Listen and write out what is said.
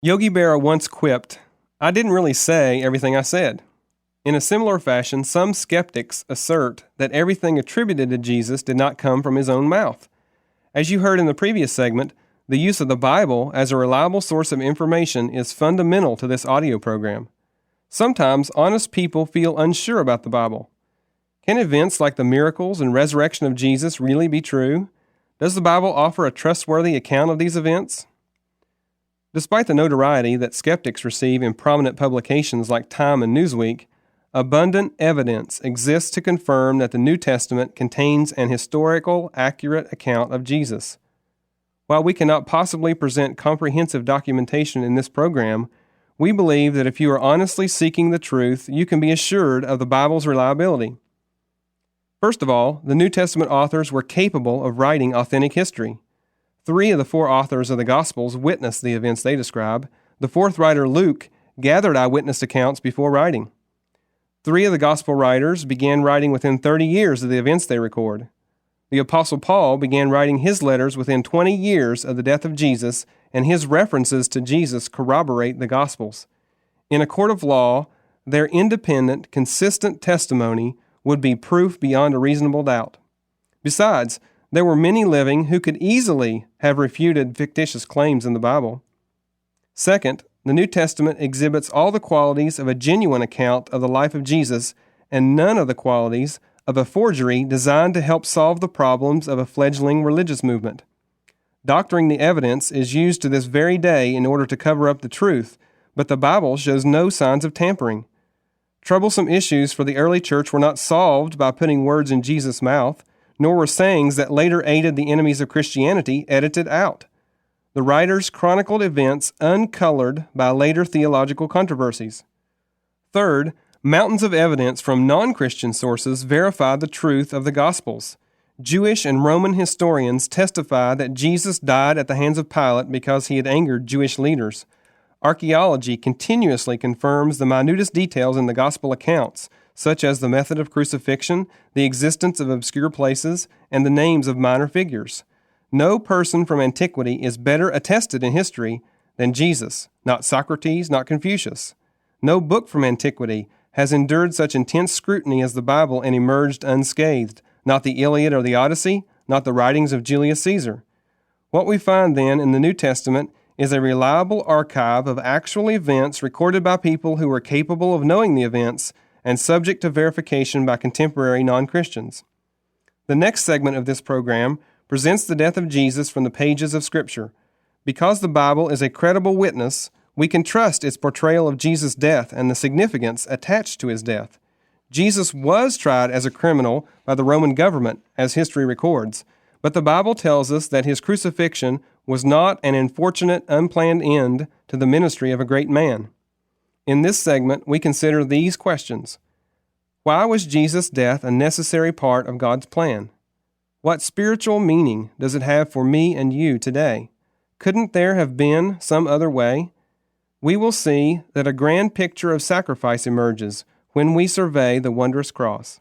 Yogi Berra once quipped, "I didn't really say everything I said." In a similar fashion, some skeptics assert that everything attributed to Jesus did not come from his own mouth. As you heard in the previous segment, the use of the Bible as a reliable source of information is fundamental to this audio program. Sometimes honest people feel unsure about the Bible. Can events like the miracles and resurrection of Jesus really be true? Does the Bible offer a trustworthy account of these events? Despite the notoriety that skeptics receive in prominent publications like Time and Newsweek, abundant evidence exists to confirm that the New Testament contains an historical, accurate account of Jesus. While we cannot possibly present comprehensive documentation in this program, we believe that if you are honestly seeking the truth, you can be assured of the Bible's reliability. First of all, the New Testament authors were capable of writing authentic history. 3 of the 4 authors of the Gospels witnessed the events they describe. The 4th writer, Luke, gathered eyewitness accounts before writing. 3 of the Gospel writers began writing within 30 years of the events they record. The Apostle Paul began writing his letters within 20 years of the death of Jesus, and his references to Jesus corroborate the Gospels. In a court of law, their independent, consistent testimony would be proof beyond a reasonable doubt. Besides, there were many living who could easily have refuted fictitious claims in the Bible. Second, the New Testament exhibits all the qualities of a genuine account of the life of Jesus and none of the qualities of a forgery designed to help solve the problems of a fledgling religious movement. Doctoring the evidence is used to this very day in order to cover up the truth, but the Bible shows no signs of tampering. Troublesome issues for the early church were not solved by putting words in Jesus' mouth, nor were sayings that later aided the enemies of Christianity edited out. The writers chronicled events uncolored by later theological controversies. Third, mountains of evidence from non-Christian sources verify the truth of the Gospels. Jewish and Roman historians testify that Jesus died at the hands of Pilate because he had angered Jewish leaders. Archaeology continuously confirms the minutest details in the Gospel accounts, such as the method of crucifixion, the existence of obscure places, and the names of minor figures. No person from antiquity is better attested in history than Jesus, not Socrates, not Confucius. No book from antiquity has endured such intense scrutiny as the Bible and emerged unscathed, not the Iliad or the Odyssey, not the writings of Julius Caesar. What we find then in the New Testament is a reliable archive of actual events recorded by people who were capable of knowing the events and subject to verification by contemporary non-Christians. The next segment of this program presents the death of Jesus from the pages of Scripture. Because the Bible is a credible witness, we can trust its portrayal of Jesus' death and the significance attached to his death. Jesus was tried as a criminal by the Roman government, as history records, but the Bible tells us that his crucifixion was not an unfortunate, unplanned end to the ministry of a great man. In this segment, we consider these questions. Why was Jesus' death a necessary part of God's plan? What spiritual meaning does it have for me and you today? Couldn't there have been some other way? We will see that a grand picture of sacrifice emerges when we survey the wondrous cross.